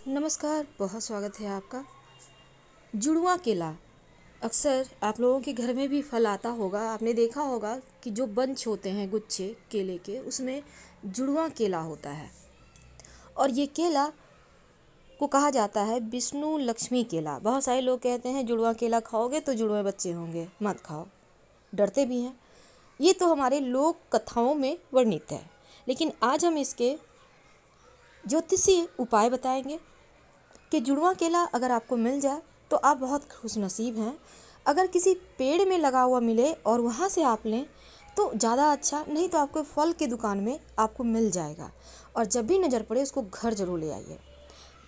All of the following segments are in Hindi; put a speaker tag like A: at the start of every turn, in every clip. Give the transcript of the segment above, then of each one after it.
A: नमस्कार, बहुत स्वागत है आपका। जुड़वा केला अक्सर आप लोगों के घर में भी फल आता होगा। आपने देखा होगा कि जो बंच होते हैं गुच्छे केले के, उसमें जुड़वा केला होता है। और ये केला को कहा जाता है विष्णु लक्ष्मी केला। बहुत सारे लोग कहते हैं जुड़वा केला खाओगे तो जुड़वे बच्चे होंगे, मत खाओ, डरते भी हैं। ये तो हमारे लोक कथाओं में वर्णित है, लेकिन आज हम इसके ज्योतिषीय उपाय बताएंगे कि जुड़वा केला अगर आपको मिल जाए तो आप बहुत खुशनसीब हैं। अगर किसी पेड़ में लगा हुआ मिले और वहाँ से आप लें तो ज़्यादा अच्छा, नहीं तो आपको फल की दुकान में आपको मिल जाएगा। और जब भी नज़र पड़े उसको घर जरूर ले आइए।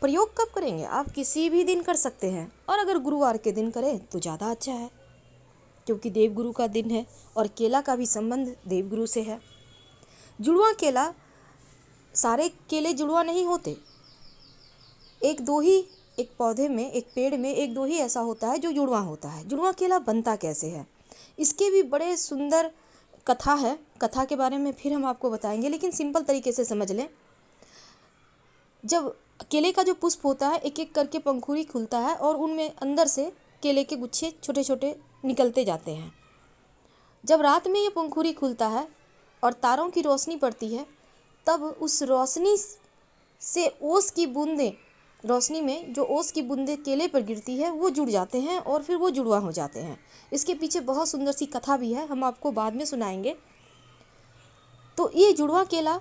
A: प्रयोग कब करेंगे? आप किसी भी दिन कर सकते हैं, और अगर गुरुवार के दिन करें तो ज़्यादा अच्छा है, क्योंकि देवगुरु का दिन है और केला का भी संबंध देवगुरु से है। जुड़वा केला, सारे केले जुड़वा नहीं होते। एक दो ही, एक पौधे में, एक पेड़ में एक दो ही ऐसा होता है जो जुड़वा होता है। जुड़वा केला बनता कैसे है, इसके भी बड़े सुंदर कथा है। कथा के बारे में फिर हम आपको बताएंगे, लेकिन सिंपल तरीके से समझ लें। जब केले का जो पुष्प होता है, एक एक करके पंखुड़ी खुलता है और उनमें अंदर से केले के गुच्छे छोटे छोटे निकलते जाते हैं। जब रात में ये पंखुड़ी खुलता है और तारों की रोशनी पड़ती है, तब उस रोशनी से ओस की बूंदें, रोशनी में जो ओस की बूंदें केले पर गिरती है वो जुड़ जाते हैं और फिर वो जुड़वा हो जाते हैं। इसके पीछे बहुत सुंदर सी कथा भी है, हम आपको बाद में सुनाएंगे। तो ये जुड़वा केला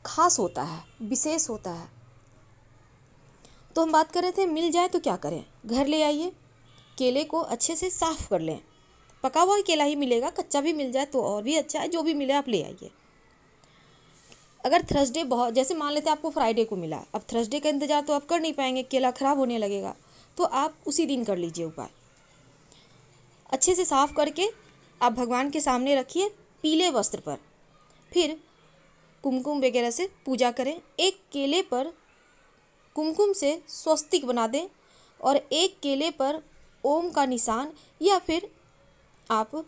A: खास होता है, विशेष होता है। तो हम बात कर रहे थे मिल जाए तो क्या करें। घर ले आइए, केले को अच्छे से साफ़ कर लें। पका हुआ केला ही मिलेगा, कच्चा भी मिल जाए तो और भी अच्छा है। जो भी मिले आप ले आइए। अगर थर्सडे, बहुत जैसे मान लेते हैं आपको फ्राइडे को मिला, अब थर्सडे का इंतज़ार तो आप कर नहीं पाएंगे, केला ख़राब होने लगेगा, तो आप उसी दिन कर लीजिए उपाय। अच्छे से साफ़ करके आप भगवान के सामने रखिए पीले वस्त्र पर। फिर कुमकुम वगैरह से पूजा करें। एक केले पर कुमकुम से स्वस्तिक बना दें और एक केले पर ओम का निशान, या फिर आप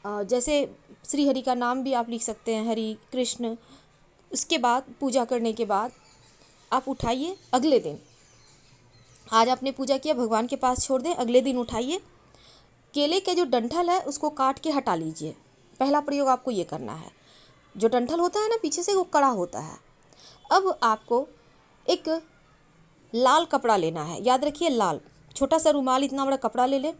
A: जैसे श्री हरि का नाम भी आप लिख सकते हैं, हरि कृष्ण। उसके बाद पूजा करने के बाद आप उठाइए। अगले दिन, आज आपने पूजा किया, भगवान के पास छोड़ दें, अगले दिन उठाइए। केले के जो डंठल है उसको काट के हटा लीजिए। पहला प्रयोग आपको ये करना है। जो डंठल होता है ना पीछे से, वो कड़ा होता है। अब आपको एक लाल कपड़ा लेना है, याद रखिए लाल, छोटा सा रुमाल इतना बड़ा कपड़ा ले लें।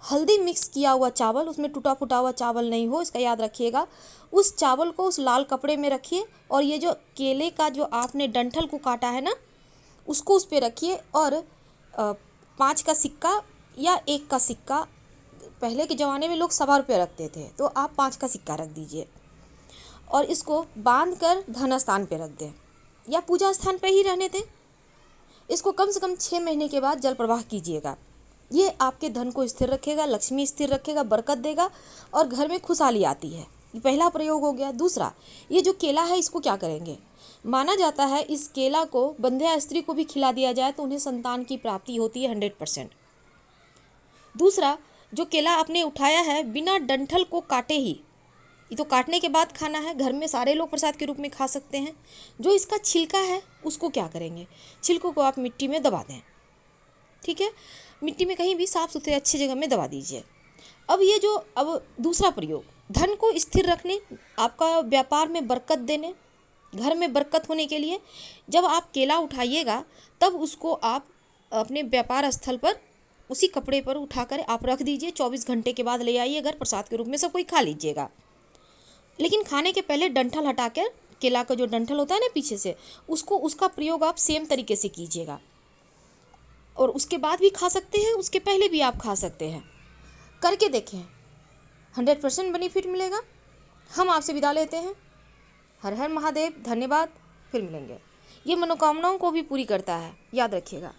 A: हल्दी मिक्स किया हुआ चावल, उसमें टूटा फूटा हुआ चावल नहीं हो, इसका याद रखिएगा। उस चावल को उस लाल कपड़े में रखिए और ये जो केले का जो आपने डंठल को काटा है ना, उसको उस पर रखिए। और 5 का सिक्का या 1 का सिक्का, पहले के ज़माने में लोग 1.25 रुपये रखते थे, तो आप 5 का सिक्का रख दीजिए और इसको बांध कर धन स्थान पर रख दें या पूजा स्थान पर ही रहने दें। इसको कम से कम 6 महीने के बाद जल प्रवाह कीजिएगा। ये आपके धन को स्थिर रखेगा, लक्ष्मी स्थिर रखेगा, बरकत देगा और घर में खुशहाली आती है। ये पहला प्रयोग हो गया। दूसरा, ये जो केला है इसको क्या करेंगे, माना जाता है इस केला को बंध्या स्त्री को भी खिला दिया जाए तो उन्हें संतान की प्राप्ति होती है 100%। दूसरा, जो केला आपने उठाया है बिना डंठल को काटे ही, ये तो काटने के बाद खाना है, घर में सारे लोग प्रसाद के रूप में खा सकते हैं। जो इसका छिलका है उसको क्या करेंगे, छिलकों को आप मिट्टी में दबा दें, ठीक है, मिट्टी में कहीं भी साफ़ सुथरे अच्छी जगह में दबा दीजिए। अब दूसरा प्रयोग, धन को स्थिर रखने, आपका व्यापार में बरकत देने, घर में बरकत होने के लिए जब आप केला उठाइएगा तब उसको आप अपने व्यापार स्थल पर उसी कपड़े पर उठाकर आप रख दीजिए। 24 घंटे के बाद ले आइए घर, प्रसाद के रूप में सब कोई खा लीजिएगा। लेकिन खाने के पहले डंठल हटाकर, केला का जो डंठल होता है ना पीछे से, उसका प्रयोग आप सेम तरीके से कीजिएगा। और उसके बाद भी खा सकते हैं, उसके पहले भी आप खा सकते हैं। करके देखें, 100% बेनिफिट मिलेगा। हम आपसे विदा लेते हैं। हर हर महादेव, धन्यवाद, फिर मिलेंगे। ये मनोकामनाओं को भी पूरी करता है, याद रखिएगा।